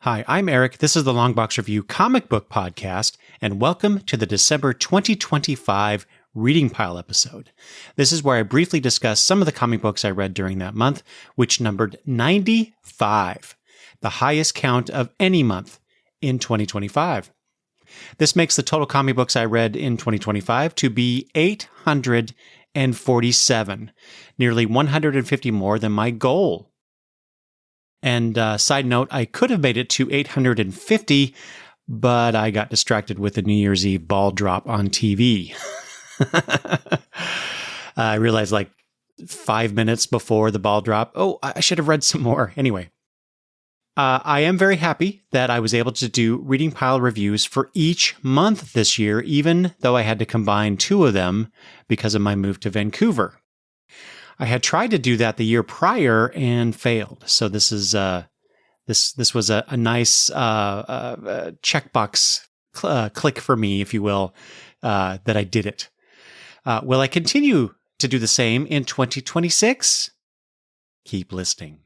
Hi, I'm Eric. This is the Longbox Review comic book podcast, and welcome to the December 2025 Reading Pile episode. This is where I briefly discuss some of the comic books I read during that month, which numbered 95, the highest count of any month in 2025. This makes the total comic books I read in 2025 to be 847, nearly 150 more than my goal. And side note, I could have made it to 850, but I got distracted with the New Year's Eve ball drop on TV. I realized like 5 minutes before the ball drop, I should have read some more. Anyway, I am very happy that I was able to do Reading Pile reviews for each month this year, even though I had to combine two of them because of my move to Vancouver. I had tried to do that the year prior and failed. So this is this was a nice checkbox click for me, if you will, that I did it. Will I continue to do the same in 2026? Keep listening.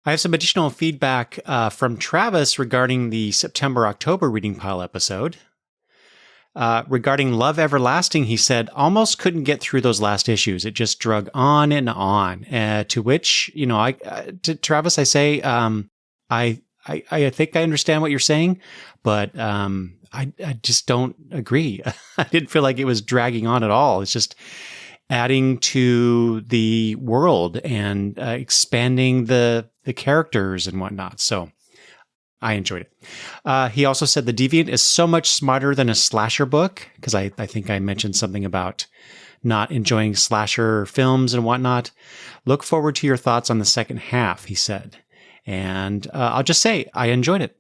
I have some additional feedback from Travis regarding the September-October Reading Pile episode. Regarding Love Everlasting, he said, almost couldn't get through those last issues. It just drug on and on. To which, to Travis, I say, I think I understand what you're saying, but I just don't agree. I didn't feel like it was dragging on at all. It's just adding to the world and expanding the characters and whatnot. So I enjoyed it. He also said The Deviant is so much smarter than a slasher book, because I think I mentioned something about not enjoying slasher films and whatnot. Look forward to your thoughts on the second half, he said. And I'll just say, I enjoyed it.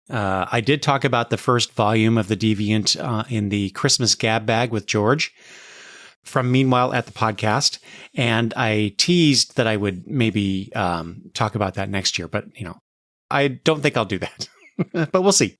I did talk about the first volume of The Deviant in the Christmas Gab Bag with George from Meanwhile at the podcast, and I teased that I would maybe talk about that next year, but I don't think I'll do that. But we'll see.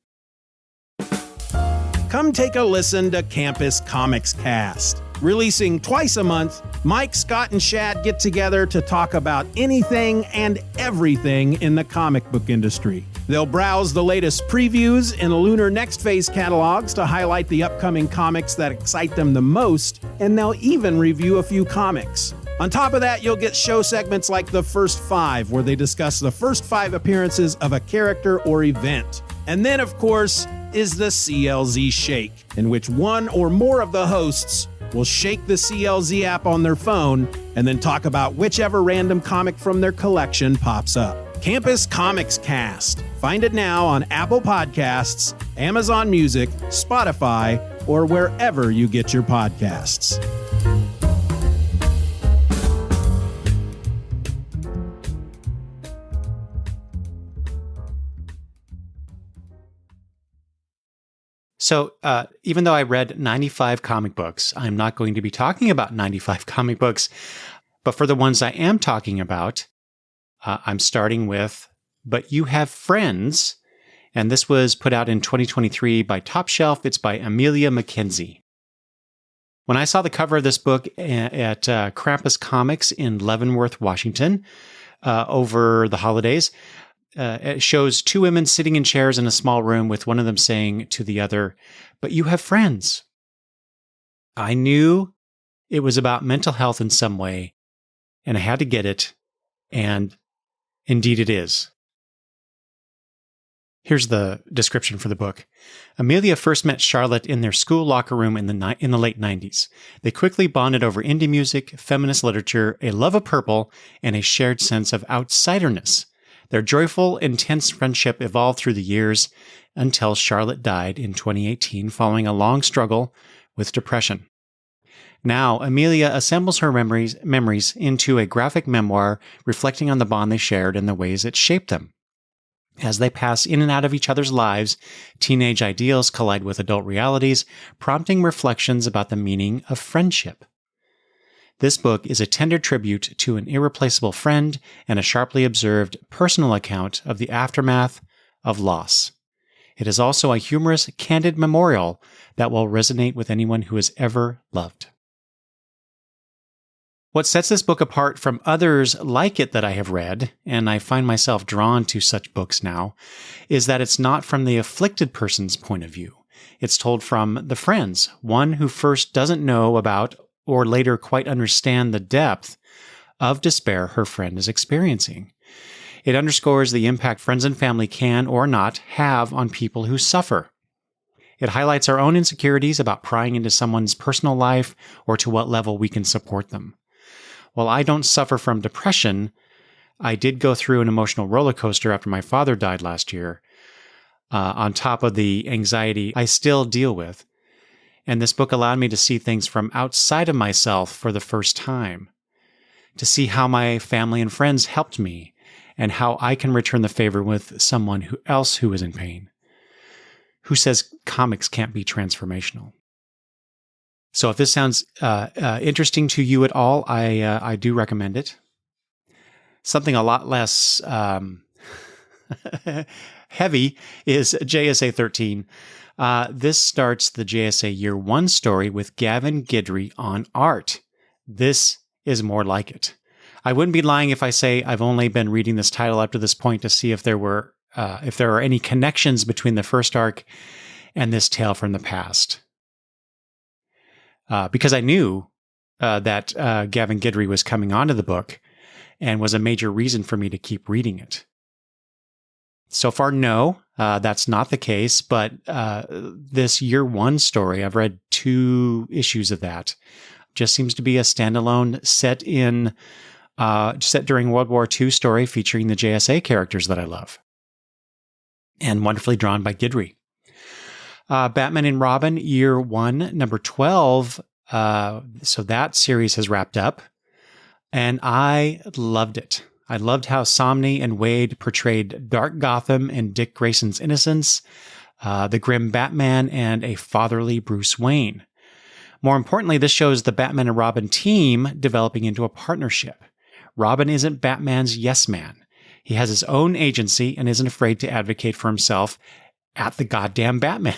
Come take a listen to Campus Comics Cast. Releasing twice a month, Mike, Scott, and Shad get together to talk about anything and everything in the comic book industry. They'll browse the latest previews in the Lunar Next Phase catalogs to highlight the upcoming comics that excite them the most, and they'll even review a few comics. On top of that, you'll get show segments like The First Five, where they discuss the first 5 appearances of a character or event. And then, of course, is the CLZ Shake, in which one or more of the hosts will shake the CLZ app on their phone and then talk about whichever random comic from their collection pops up. Campus Comics Cast. Find it now on Apple Podcasts, Amazon Music, Spotify, or wherever you get your podcasts. So even though I read 95 comic books, I'm not going to be talking about 95 comic books. But for the ones I am talking about, I'm starting with But You Have Friends. And this was put out in 2023 by Top Shelf. It's by Amelia Mackenzie. When I saw the cover of this book at Krampus Comics in Leavenworth, Washington, over the holidays, it shows 2 women sitting in chairs in a small room with one of them saying to the other, "But you have friends." I knew it was about mental health in some way, and I had to get it, and indeed it is. Here's the description for the book. Amelia first met Charlotte in their school locker room in the late 90s. They quickly bonded over indie music, feminist literature, a love of purple, and a shared sense of outsiderness. Their joyful, intense friendship evolved through the years until Charlotte died in 2018 following a long struggle with depression. Now, Amelia assembles her memories into a graphic memoir reflecting on the bond they shared and the ways it shaped them. As they pass in and out of each other's lives, teenage ideals collide with adult realities, prompting reflections about the meaning of friendship. This book is a tender tribute to an irreplaceable friend and a sharply observed personal account of the aftermath of loss. It is also a humorous, candid memorial that will resonate with anyone who has ever loved. What sets this book apart from others like it that I have read, and I find myself drawn to such books now, is that it's not from the afflicted person's point of view. It's told from the friend's, one who first doesn't know about or later quite understand the depth of despair her friend is experiencing. It underscores the impact friends and family can or not have on people who suffer. It highlights our own insecurities about prying into someone's personal life or to what level we can support them. While I don't suffer from depression, I did go through an emotional roller coaster after my father died last year, on top of the anxiety I still deal with. And this book allowed me to see things from outside of myself for the first time, to see how my family and friends helped me and how I can return the favor with someone else who is in pain. Who says comics can't be transformational? So if this sounds interesting to you at all, I do recommend it. Something a lot less heavy is JSA 13. This starts the JSA Year 1 story with Gavin Guidry on art. This is more like it. I wouldn't be lying if I say I've only been reading this title up to this point to see if there are any connections between the first arc and this tale from the past. Because I knew that Gavin Guidry was coming onto the book and was a major reason for me to keep reading it. So far, no, that's not the case. But this Year 1 story, I've read 2 issues of that, just seems to be a standalone set during World War II story featuring the JSA characters that I love. And wonderfully drawn by Guidry. Batman and Robin, Year 1, number 12. So that series has wrapped up. And I loved it. I loved how Somni and Wade portrayed dark Gotham and Dick Grayson's innocence, the grim Batman, and a fatherly Bruce Wayne. More importantly, this shows the Batman and Robin team developing into a partnership. Robin isn't Batman's yes man. He has his own agency and isn't afraid to advocate for himself at the goddamn Batman.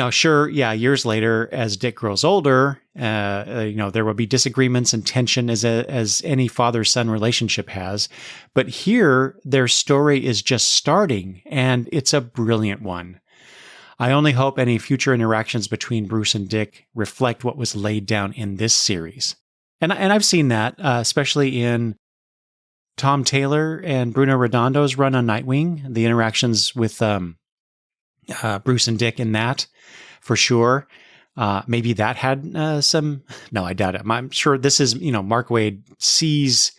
Sure, yeah, years later, as Dick grows older, there will be disagreements and tension as any father-son relationship has. But here, their story is just starting, and it's a brilliant one. I only hope any future interactions between Bruce and Dick reflect what was laid down in this series. And I've seen that, especially in Tom Taylor and Bruno Redondo's run on Nightwing, the interactions with Bruce and Dick in that, for sure. Maybe that had some... No, I doubt it. I'm sure this is, Mark Waid sees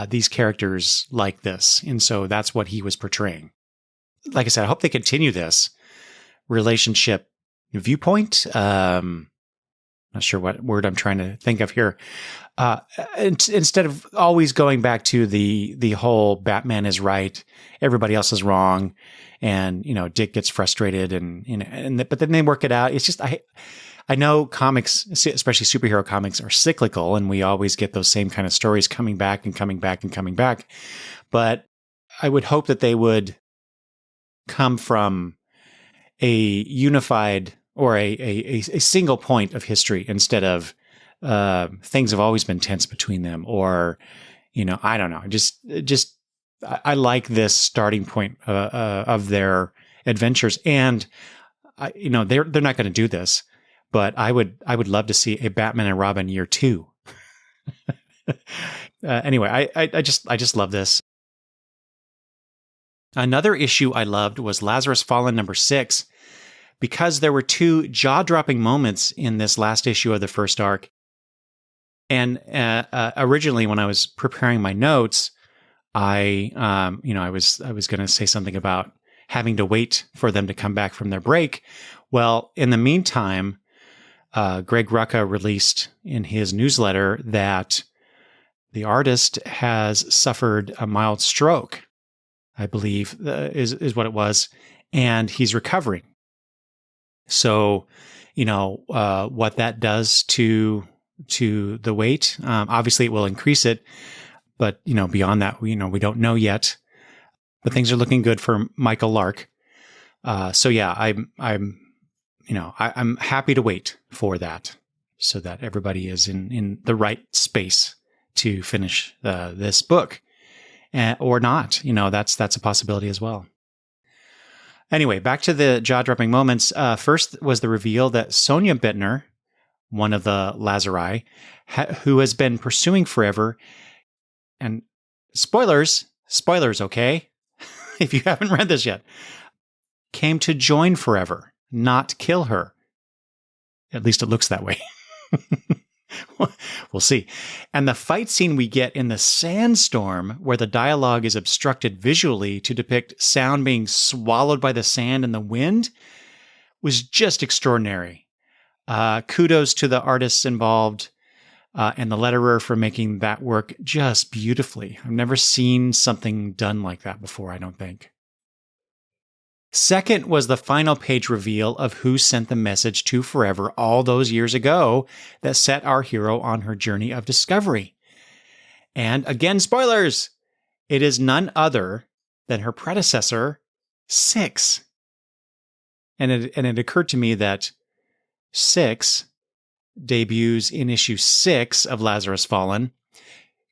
these characters like this, and so that's what he was portraying. Like I said, I hope they continue this relationship viewpoint. Not sure what word I'm trying to think of here. Instead of always going back to the whole Batman is right, everybody else is wrong, and Dick gets frustrated, but then they work it out. It's just I know comics, especially superhero comics, are cyclical, and we always get those same kind of stories coming back and coming back and coming back. But I would hope that they would come from a unified or a single point of history instead of things have always been tense between them, or I don't know. Just I like this starting point of their adventures, and they're not going to do this, but I would love to see a Batman and Robin Year 2. Anyway, I just love this. Another issue I loved was Lazarus Fallen number 6, because there were 2 jaw-dropping moments in this last issue of the first arc. And originally, when I was preparing my notes, I was going to say something about having to wait for them to come back from their break. Well, in the meantime, Greg Rucka released in his newsletter that the artist has suffered a mild stroke, I believe is what it was, and he's recovering. So, what that does to the weight, obviously it will increase it, but beyond that, we don't know yet. But things are looking good for Michael Lark. So yeah, I'm happy to wait for that. so that everybody is in the right space to finish this book, or not. That's a possibility as well. Anyway, back to the jaw-dropping moments. First was the reveal that Sonia Bittner, one of the Lazari, who has been pursuing Forever, and spoilers, okay? If you haven't read this yet, came to join Forever, not kill her. At least it looks that way. We'll see. And the fight scene we get in the sandstorm, where the dialogue is obstructed visually to depict sound being swallowed by the sand and the wind, was just extraordinary. Kudos to the artists involved and the letterer for making that work just beautifully. I've never seen something done like that before, I don't think. Second was the final page reveal of who sent the message to Forever all those years ago that set our hero on her journey of discovery. And again, spoilers! It is none other than her predecessor, Six. And it occurred to me that Six debuts in issue 6 of Lazarus Fallen.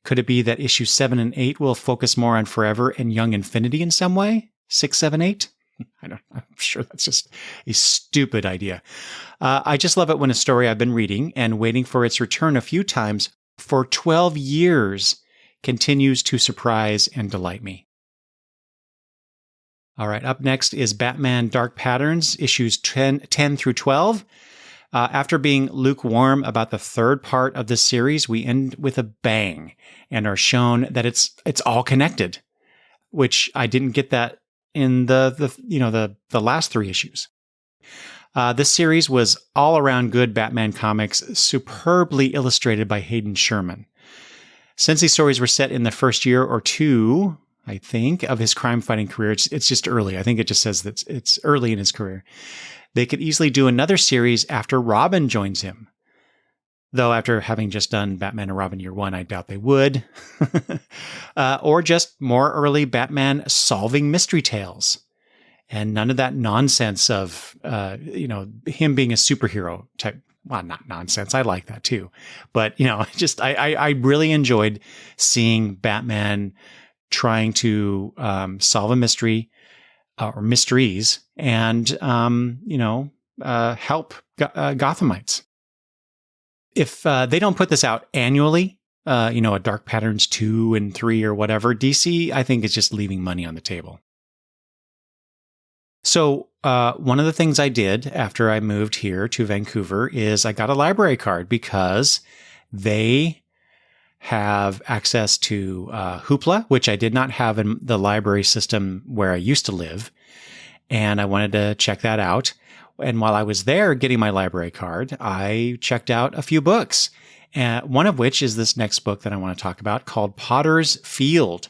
Could it be that issue 7 and 8 will focus more on Forever and Young Infinity in some way? 6, 7, 8? I'm sure that's just a stupid idea. I just love it when a story I've been reading and waiting for its return a few times for 12 years continues to surprise and delight me. All right, up next is Batman Dark Patterns, issues 10 through 12. After being lukewarm about the third part of this series, we end with a bang and are shown that it's all connected, which I didn't get that in the last 3 issues. This series was all around good Batman comics, superbly illustrated by Hayden Sherman. Since these stories were set in the first year or two, I think, of his crime-fighting career, it's just early. I think it just says that it's early in his career. They could easily do another series after Robin joins him. Though after having just done Batman and Robin Year 1, I doubt they would. Or just more early Batman solving mystery tales. And none of that nonsense of, him being a superhero type. Well, not nonsense. I like that too. But, I really enjoyed seeing Batman trying to solve a mystery or mysteries and, help Gothamites. If they don't put this out annually, a Dark Patterns 2 and 3 or whatever, DC, I think, is just leaving money on the table. So one of the things I did after I moved here to Vancouver is I got a library card because they have access to Hoopla, which I did not have in the library system where I used to live. And I wanted to check that out. And while I was there getting my library card, I checked out a few books. One of which is this next book that I want to talk about called Potter's Field.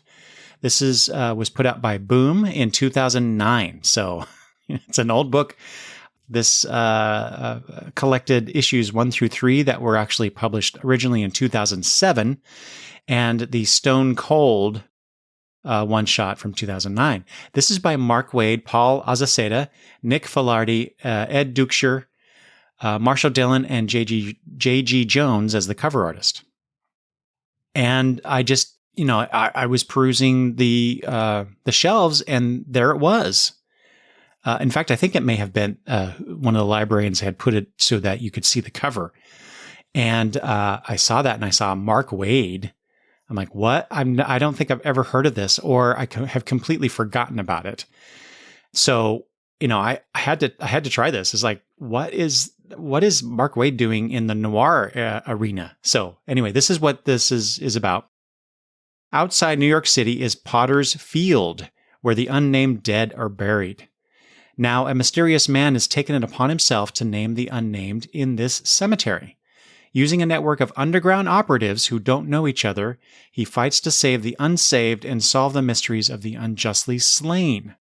This was put out by Boom in 2009. So it's an old book. This collected issues 1 through 3 that were actually published originally in 2007, and the Stone Cold one-shot from 2009. This is by Mark Waid, Paul Azaceta, Nick Filardi, Ed Dukeshire, Marshall Dillon, and J.G. Jones as the cover artist. And I just, I was perusing the shelves, and there it was. In fact, I think it may have been one of the librarians had put it so that you could see the cover. And I saw that, and I saw Mark Waid. I'm like, what? I don't think I've ever heard of this, or I have completely forgotten about it. So, I had to try this. It's like, what is Mark Waid doing in the noir arena? So anyway, this is what this is about. Outside New York City is Potter's Field, where the unnamed dead are buried. Now, a mysterious man has taken it upon himself to name the unnamed in this cemetery. Using a network of underground operatives who don't know each other, he fights to save the unsaved and solve the mysteries of the unjustly slain.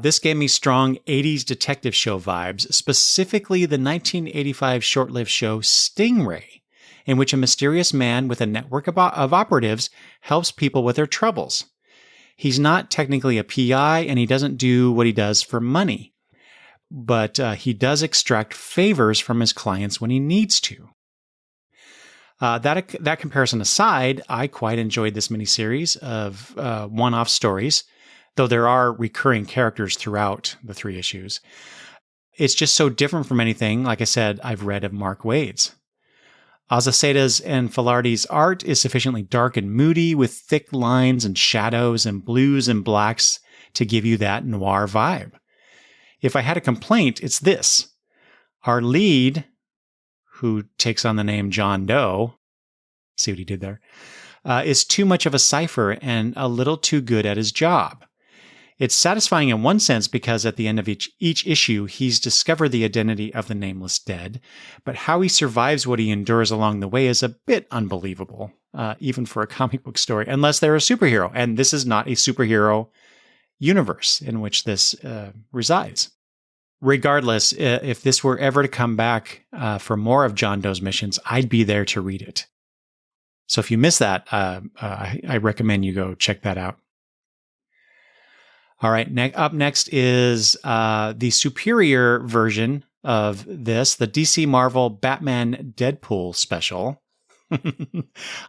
This gave me strong 80s detective show vibes, specifically the 1985 short-lived show Stingray, in which a mysterious man with a network of operatives helps people with their troubles. He's not technically a PI, and he doesn't do what he does for money. but he does extract favors from his clients when he needs to. That comparison aside, I quite enjoyed this miniseries of one-off stories, though there are recurring characters throughout the 3 issues. It's just so different from anything, like I said, I've read of Mark Waid's. Azaceda's and Filardi's art is sufficiently dark and moody, with thick lines and shadows and blues and blacks to give you that noir vibe. If I had a complaint, it's this. Our lead, who takes on the name John Doe, see what he did there, is too much of a cipher and a little too good at his job. It's satisfying in one sense because at the end of each issue, he's discovered the identity of the nameless dead, but how he survives what he endures along the way is a bit unbelievable, even for a comic book story, unless they're a superhero. And this is not a superhero universe in which this resides. Regardless, if this were ever to come back for more of John Doe's missions, I'd be there to read it. So if you miss that, I recommend you go check that out. All right, up next is the superior version of this, the DC Marvel Batman Deadpool special.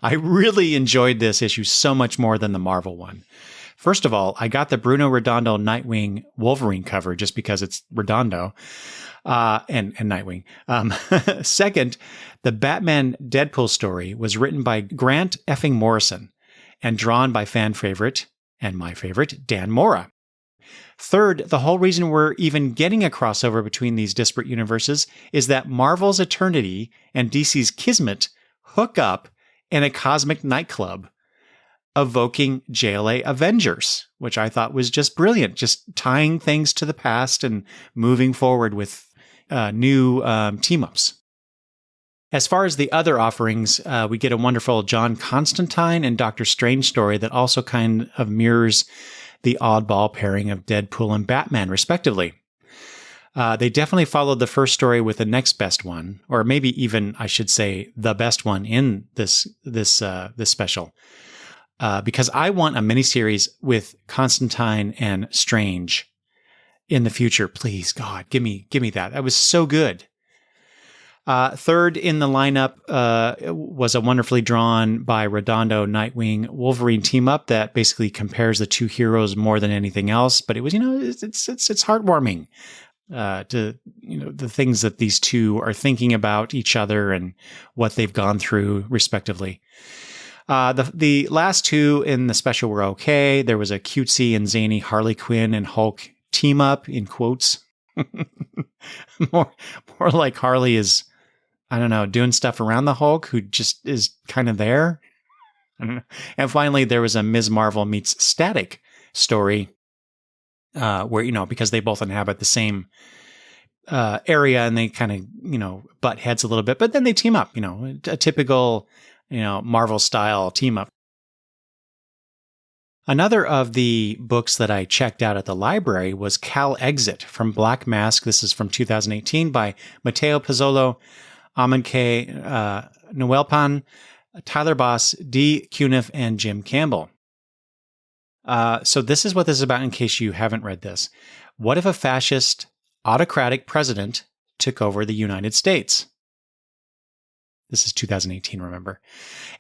I really enjoyed this issue so much more than the Marvel one. First of all, I got the Bruno Redondo Nightwing Wolverine cover just because it's Redondo and Nightwing. Second, the Batman Deadpool story was written by Grant effing Morrison and drawn by fan favorite and my favorite, Dan Mora. Third, the whole reason we're even getting a crossover between these disparate universes is that Marvel's Eternity and DC's Kismet hook up in a cosmic nightclub, evoking JLA Avengers, which I thought was just brilliant, just tying things to the past and moving forward with new team-ups. As far as the other offerings, we get a wonderful John Constantine and Doctor Strange story that also kind of mirrors the oddball pairing of Deadpool and Batman, respectively. They definitely followed the first story with the next best one, or maybe even, I should say, the best one in this special. Because I want a miniseries with Constantine and Strange in the future. Please, God, give me that. That was so good. Third in the lineup was a wonderfully drawn by Redondo Nightwing Wolverine team up that basically compares the two heroes more than anything else. But it was, it's heartwarming to the things that these two are thinking about each other and what they've gone through, respectively. The last two in the special were okay. There was a cutesy and zany Harley Quinn and Hulk team up, in quotes. more like Harley is, I don't know, doing stuff around the Hulk, who just is kind of there. I don't know. And finally, there was a Ms. Marvel meets Static story where, because they both inhabit the same area and they kind of, butt heads a little bit, but then they team up, a typical, Marvel style team up. Another of the books that I checked out at the library was CalExit from Black Mask. This is from 2018 by Matteo Pizzolo, Aman K. Noelpan, Tyler Boss, D. Cuniff, and Jim Campbell. So this is what this is about in case you haven't read this. What if a fascist, autocratic president took over the United States? This is 2018, remember.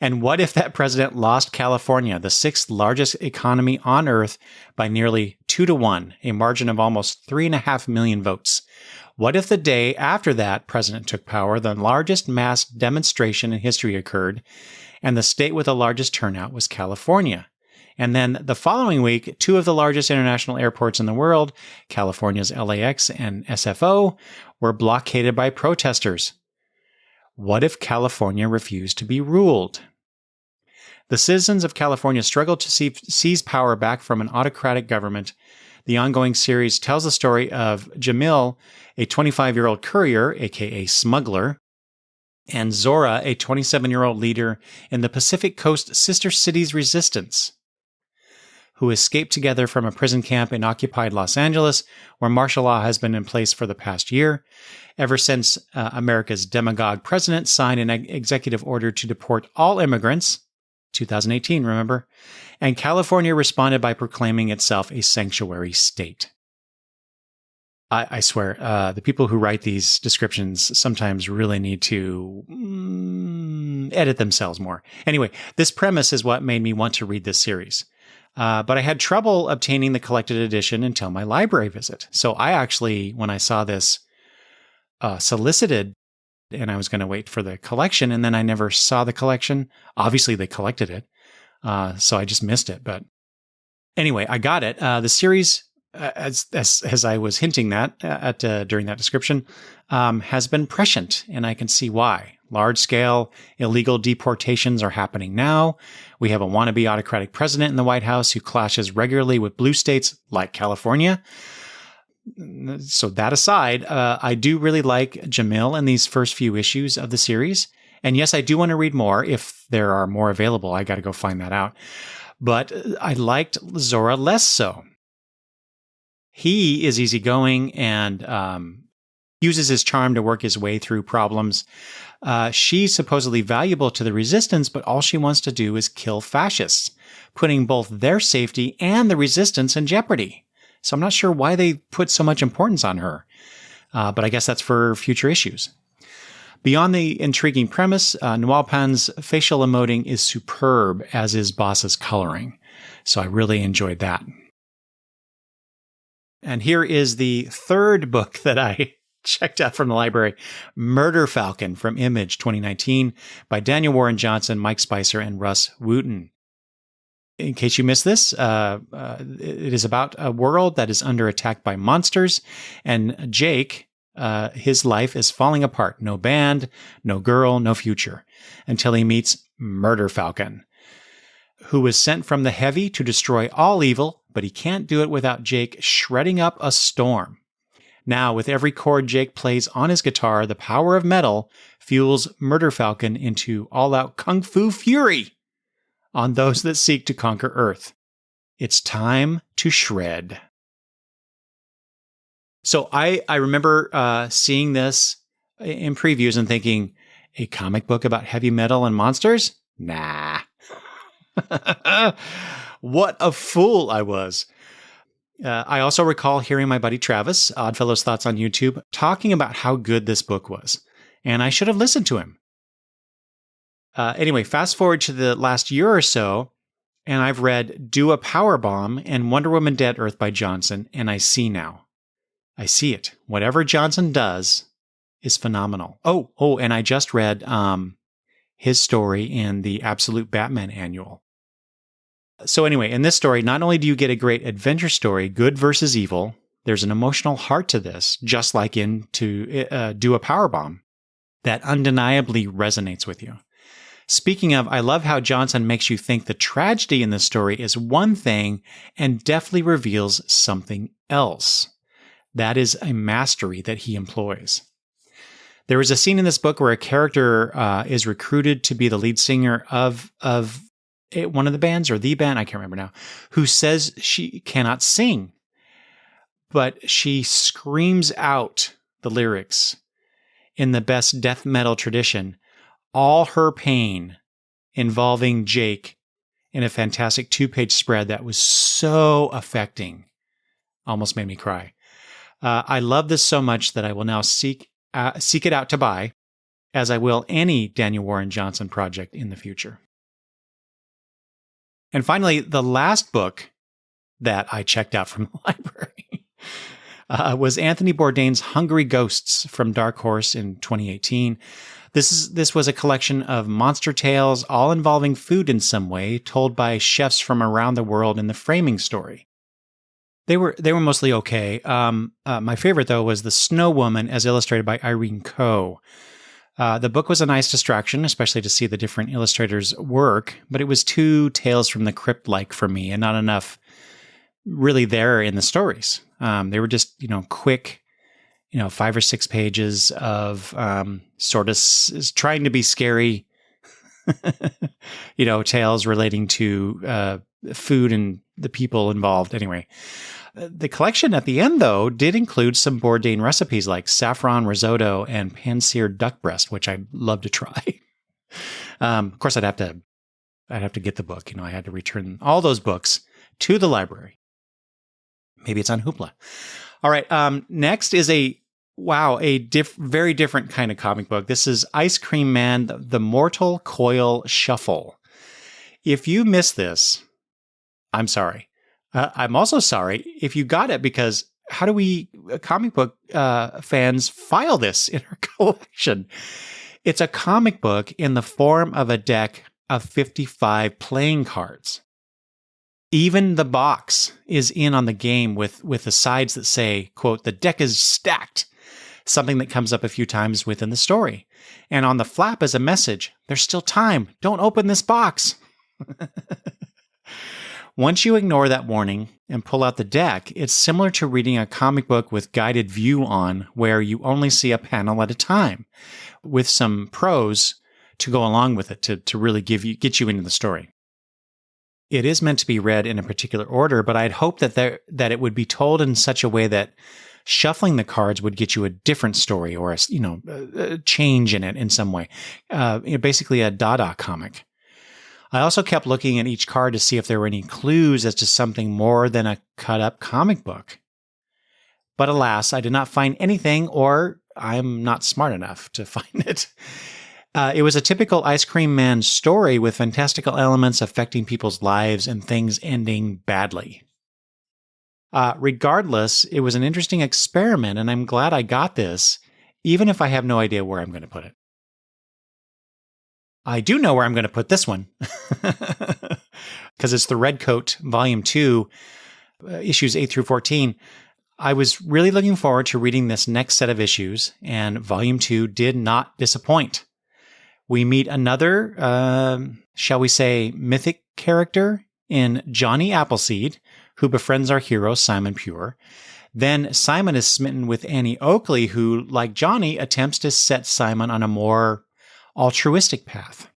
And what if that president lost California, the 6th largest economy on Earth, by nearly 2-1, a margin of almost 3.5 million votes? What if the day after that president took power, the largest mass demonstration in history occurred, and the state with the largest turnout was California? And then the following week, 2 of the largest international airports in the world, California's LAX and SFO, were blockaded by protesters. What if California refused to be ruled? The citizens of California struggled to seize power back from an autocratic government. The ongoing series tells the story of Jamil, a 25-year-old courier, aka smuggler, and Zora, a 27-year-old leader in the Pacific Coast Sister Cities resistance, who escaped together from a prison camp in occupied Los Angeles, where martial law has been in place for the past year, ever since America's demagogue president signed an executive order to deport all immigrants, 2018, remember, and California responded by proclaiming itself a sanctuary state. I swear, the people who write these descriptions sometimes really need to edit themselves more. Anyway, this premise is what made me want to read this series. But I had trouble obtaining the collected edition until my library visit. So I actually, when I saw this solicited, and I was going to wait for the collection, and then I never saw the collection. Obviously, they collected it, so I just missed it. But anyway, I got it. The series, as I was hinting at during that description, has been prescient, and I can see why. Large-scale illegal deportations are happening now. We have a wannabe autocratic president in the White House who clashes regularly with blue states like California. So that aside, I do really like Jamil in these first few issues of the series. And yes, I do want to read more if there are more available. I got to go find that out. But I liked Zora less so. He is easygoing and uses his charm to work his way through problems. She's supposedly valuable to the resistance, but all she wants to do is kill fascists, putting both their safety and the resistance in jeopardy. So I'm not sure why they put so much importance on her, but I guess that's for future issues. Beyond the intriguing premise, Nwalpan's facial emoting is superb, as is Boss's coloring. So I really enjoyed that. And here is the third book that I checked out from the library, Murder Falcon from Image 2019 by Daniel Warren Johnson, Mike Spicer, and Russ Wooten. In case you missed this, it is about a world that is under attack by monsters, and Jake, his life is falling apart. No band, no girl, no future, until he meets Murder Falcon, who was sent from the heavy to destroy all evil, but he can't do it without Jake shredding up a storm. Now, with every chord Jake plays on his guitar, the power of metal fuels Murder Falcon into all-out kung fu fury on those that seek to conquer Earth. It's time to shred. So I remember seeing this in previews and thinking, a comic book about heavy metal and monsters? Nah. What a fool I was. I also recall hearing my buddy Travis, Oddfellow's Thoughts on YouTube, talking about how good this book was. And I should have listened to him. Anyway, fast forward to the last year or so, and I've read Do a Powerbomb and Wonder Woman Dead Earth by Johnson, and I see now. I see it. Whatever Johnson does is phenomenal. Oh, and I just read his story in the Absolute Batman Annual. So anyway, in this story, not only do you get a great adventure story, good versus evil, there's an emotional heart to this, just like in Do a Powerbomb, that undeniably resonates with you. Speaking of, I love how Johnson makes you think the tragedy in this story is one thing and deftly reveals something else. That is a mastery that he employs. There is a scene in this book where a character is recruited to be the lead singer of one of the bands, or the band, I can't remember now, who says she cannot sing, but she screams out the lyrics in the best death metal tradition, all her pain involving Jake in a fantastic 2-page spread that was so affecting. Almost made me cry. I love this so much that I will now seek it out to buy, as I will any Daniel Warren Johnson project in the future. And finally, the last book that I checked out from the library was Anthony Bourdain's Hungry Ghosts from Dark Horse in 2018. This was a collection of monster tales, all involving food in some way, told by chefs from around the world in the framing story. They were mostly okay. My favorite, though, was The Snow Woman, as illustrated by Irene Coe. The book was a nice distraction, especially to see the different illustrators' work, but it was too Tales from the Crypt-like for me, and not enough really there in the stories. They were just, quick, 5 or 6 pages of sort of trying to be scary, tales relating to food and the people involved. Anyway, the collection at the end, though, did include some Bourdain recipes like saffron risotto and pan-seared duck breast, which I'd love to try. Of course, I'd have to get the book. I had to return all those books to the library. Maybe it's on Hoopla. All right. Next is a very different kind of comic book. This is Ice Cream Man, the Mortal Coil Shuffle. If you missed this, I'm sorry. I'm also sorry if you got it, because how do we comic book fans file this in our collection? It's a comic book in the form of a deck of 55 playing cards. Even the box is in on the game with the sides that say, quote, "The deck is stacked," something that comes up a few times within the story. And on the flap is a message: "There's still time. Don't open this box." Once you ignore that warning and pull out the deck, it's similar to reading a comic book with guided view on, where you only see a panel at a time, with some prose to go along with it to really get you into the story. It is meant to be read in a particular order, but I'd hope that it would be told in such a way that shuffling the cards would get you a different story, or a change in it in some way. Basically a Dada comic. I also kept looking at each card to see if there were any clues as to something more than a cut-up comic book. But alas, I did not find anything, or I'm not smart enough to find it. It was a typical Ice Cream Man story with fantastical elements affecting people's lives and things ending badly. Regardless, it was an interesting experiment, and I'm glad I got this, even if I have no idea where I'm going to put it. I do know where I'm going to put this one, because it's the Redcoat Volume 2, issues 8 through 14. I was really looking forward to reading this next set of issues, and Volume 2 did not disappoint. We meet another, shall we say, mythic character in Johnny Appleseed, who befriends our hero, Simon Pure. Then Simon is smitten with Annie Oakley, who, like Johnny, attempts to set Simon on a more altruistic path.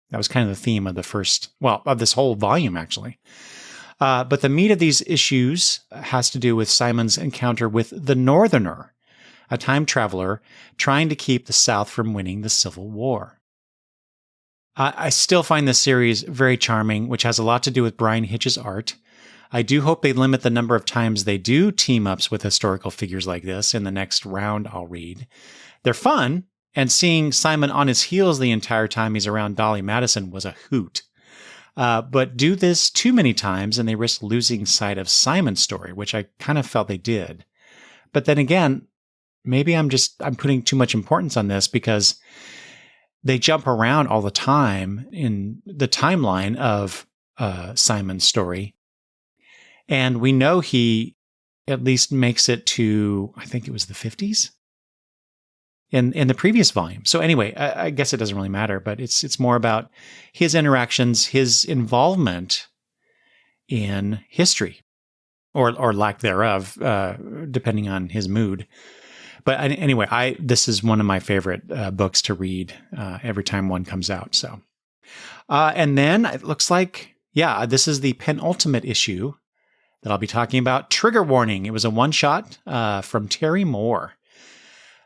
That was kind of the theme of of this whole volume, actually. But the meat of these issues has to do with Simon's encounter with the Northerner, a time traveler trying to keep the South from winning the Civil War. I still find this series very charming, which has a lot to do with Brian Hitch's art. I do hope they limit the number of times they do team-ups with historical figures like this in the next round I'll read. They're fun, and seeing Simon on his heels the entire time he's around Dolly Madison was a hoot. But do this too many times and they risk losing sight of Simon's story, which I kind of felt they did. But then again, maybe I'm putting too much importance on this, because they jump around all the time in the timeline of Simon's story. And we know he at least makes it to, I think it was the 50s in the previous volume. So anyway, I guess it doesn't really matter, but it's more about his interactions, his involvement in history, or lack thereof, depending on his mood. But anyway, this is one of my favorite books to read every time one comes out. So, and then it looks like, this is the penultimate issue that I'll be talking about. Trigger Warning. It was a one-shot from Terry Moore.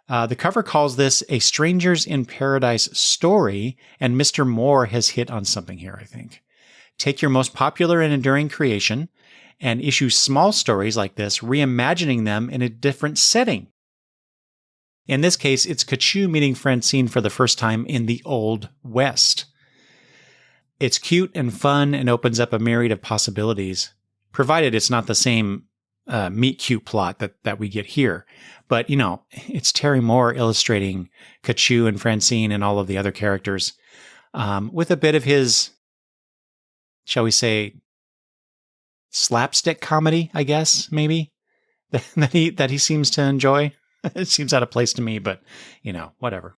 The cover calls this a Strangers in Paradise story, and Mr. Moore has hit on something here, I think. Take your most popular and enduring creation and issue small stories like this, reimagining them in a different setting. In this case, it's Kachu meeting Francine for the first time in the Old West. It's cute and fun and opens up a myriad of possibilities, provided it's not the same meet-cute plot that we get here. But, it's Terry Moore illustrating Kachu and Francine and all of the other characters with a bit of his, shall we say, slapstick comedy, I guess, maybe, that he seems to enjoy. It seems out of place to me, but, whatever.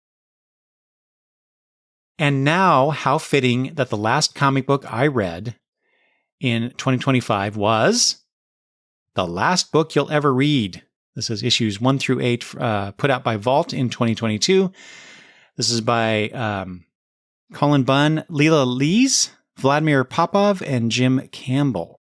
And now, how fitting that the last comic book I read in 2025 was The Last Book You'll Ever Read. This is issues 1 through 8, put out by Vault in 2022. This is by Colin Bunn, Leela Lees, Vladimir Popov, and Jim Campbell.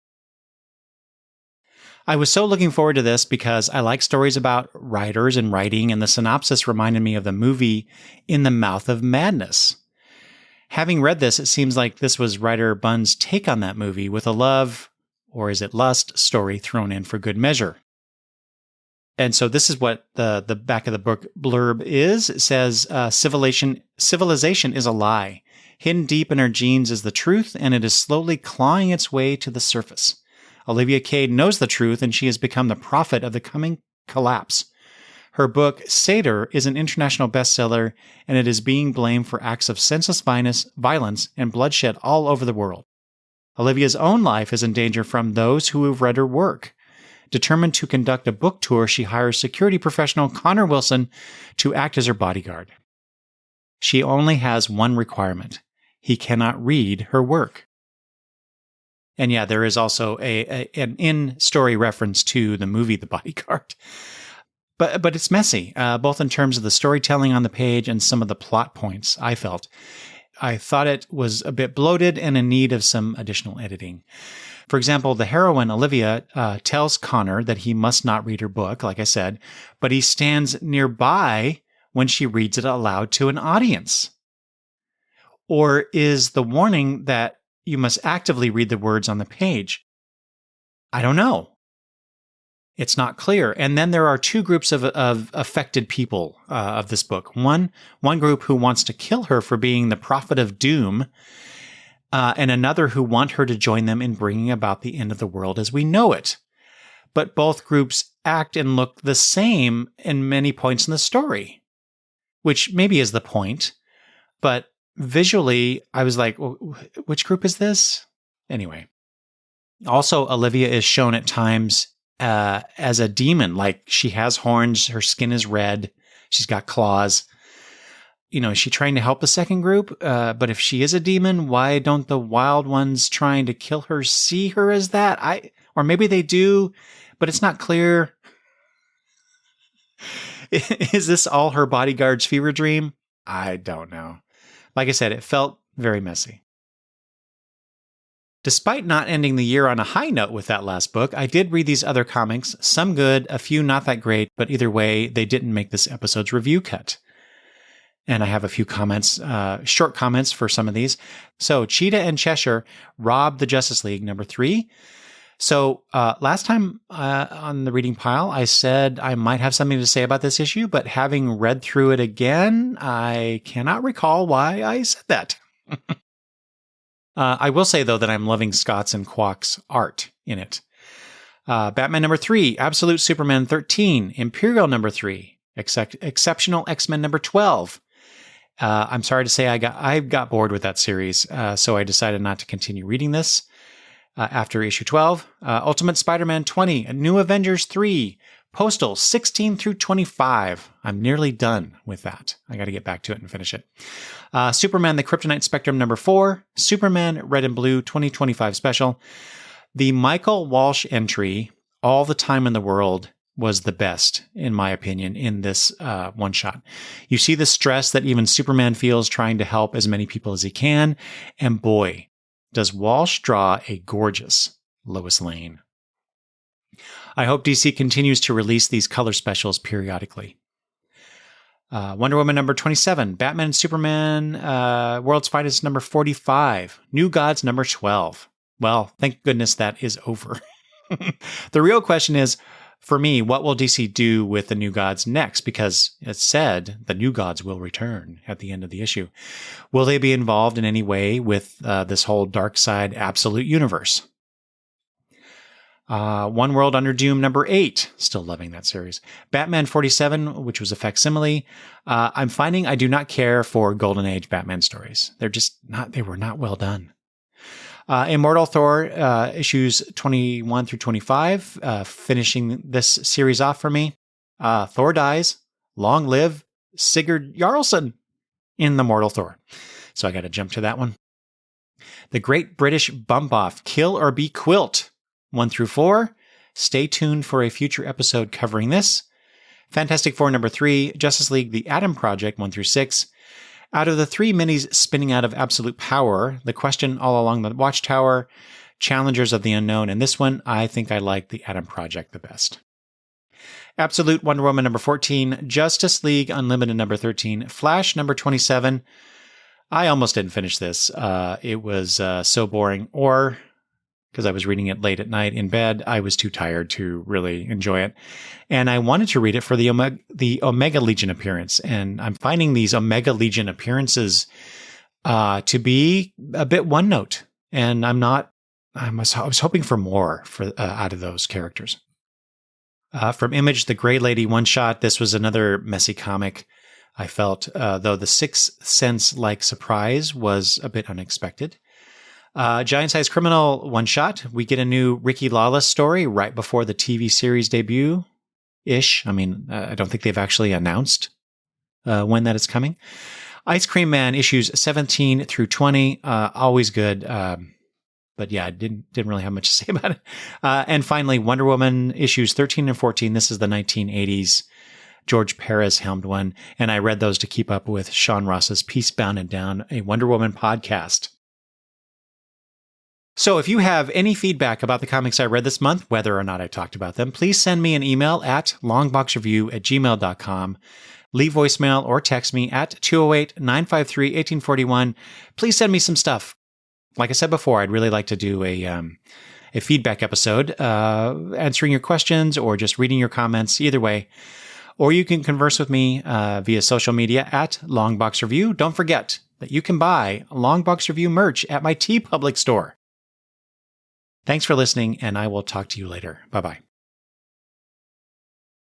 I was so looking forward to this because I like stories about writers and writing, and the synopsis reminded me of the movie In the Mouth of Madness. Having read this, it seems like this was writer Bunn's take on that movie, with a love, or is it lust, story thrown in for good measure. And so this is what the back of the book blurb is. It says, civilization is a lie. Hidden deep in our genes is the truth, and it is slowly clawing its way to the surface. Olivia Cade knows the truth, and she has become the prophet of the coming collapse. Her book, Satyr, is an international bestseller, and it is being blamed for acts of senseless violence and bloodshed all over the world. Olivia's own life is in danger from those who have read her work. Determined to conduct a book tour, she hires security professional Connor Wilson to act as her bodyguard. She only has one requirement. He cannot read her work. And yeah, there is also an in-story reference to the movie The Bodyguard. But it's messy, both in terms of the storytelling on the page and some of the plot points, I felt. I thought it was a bit bloated and in need of some additional editing. For example, the heroine, Olivia, tells Connor that he must not read her book, like I said, but he stands nearby when she reads it aloud to an audience. Or is the warning that you must actively read the words on the page? I don't know. It's not clear. And then there are two groups of affected people of this book. One group who wants to kill her for being the prophet of doom, and another who want her to join them in bringing about the end of the world as we know it. But both groups act and look the same in many points in the story, which maybe is the point. But visually, I was like, which group is this? Anyway. Also, Olivia is shown at times as a demon, like she has horns, her skin is red, she's got claws. You know, is she trying to help the second group? But if she is a demon, why don't the wild ones trying to kill her see her as that? Or maybe they do, but it's not clear. Is this all her bodyguard's fever dream? I don't know. Like I said, it felt very messy. Despite not ending the year on a high note with that last book, I did read these other comics, some good, a few not that great, but either way, they didn't make this episode's review cut. And I have a few comments, short comments for some of these. So Cheetah and Cheshire robbed the Justice League, number 3. So last time on the reading pile, I said I might have something to say about this issue, but having read through it again, I cannot recall why I said that. I will say, though, that I'm loving Scott's and Kwok's art in it. Batman number 3, Absolute Superman 13, Imperial number 3, Exceptional X-Men number 12. I'm sorry to say I got bored with that series, so I decided not to continue reading this after issue 12. Ultimate Spider-Man 20, New Avengers 3, Postal 16 through 25. I'm nearly done with that. I got to get back to it and finish it. Superman, the Kryptonite Spectrum number 4, Superman Red and Blue 2025 special. The Michael Walsh entry, All the Time in the World, was the best, in my opinion, in this one shot. You see the stress that even Superman feels trying to help as many people as he can. And boy, does Walsh draw a gorgeous Lois Lane. I hope DC continues to release these color specials periodically. Wonder Woman number 27, Batman and Superman, World's Finest number 45, New Gods number 12. Well, thank goodness that is over. The real question is, for me, what will DC do with the New Gods next? Because it said the New Gods will return at the end of the issue. Will they be involved in any way with this whole Dark Side Absolute universe? One World Under Doom number 8. Still loving that series. Batman 47, which was a facsimile. I'm finding I do not care for Golden Age Batman stories. They were not well done. Immortal Thor, issues 21 through 25, finishing this series off for me. Thor dies. Long live Sigurd Jarlson in the Mortal Thor. So I got to jump to that one. The Great British Bump Off, Kill or Be Quilt, 1 through 4. Stay tuned for a future episode covering this. Fantastic Four number 3, Justice League The Atom Project, 1 through 6. Out of the 3 minis spinning out of Absolute Power, The Question All Along the Watchtower, Challengers of the Unknown, and this one, I think I like The Atom Project the best. Absolute Wonder Woman number 14, Justice League Unlimited number 13, Flash number 27. I almost didn't finish this. It was so boring, or because I was reading it late at night in bed. I was too tired to really enjoy it. And I wanted to read it for the Omega Legion appearance. And I'm finding these Omega Legion appearances to be a bit one note. And I was hoping for more out of those characters. From Image, the Gray Lady one-shot, this was another messy comic. I felt, though the Sixth Sense-like surprise was a bit unexpected. Giant Size Criminal one-shot. We get a new Ricky Lawless story right before the TV series debut-ish. I mean, I don't think they've actually announced when that is coming. Ice Cream Man issues 17 through 20. Always good. But yeah, I didn't really have much to say about it. And finally, Wonder Woman issues 13 and 14. This is the 1980s George Perez helmed one. And I read those to keep up with Sean Ross's Peacebound and Down, a Wonder Woman podcast. So if you have any feedback about the comics I read this month, whether or not I talked about them, please send me an email at longboxreview@gmail.com. Leave voicemail or text me at 208-953-1841. Please send me some stuff. Like I said before, I'd really like to do a feedback episode, answering your questions or just reading your comments, either way. Or you can converse with me via social media at Longbox Review. Don't forget that you can buy Longbox Review merch at my TeePublic store. Thanks for listening, and I will talk to you later. Bye-bye.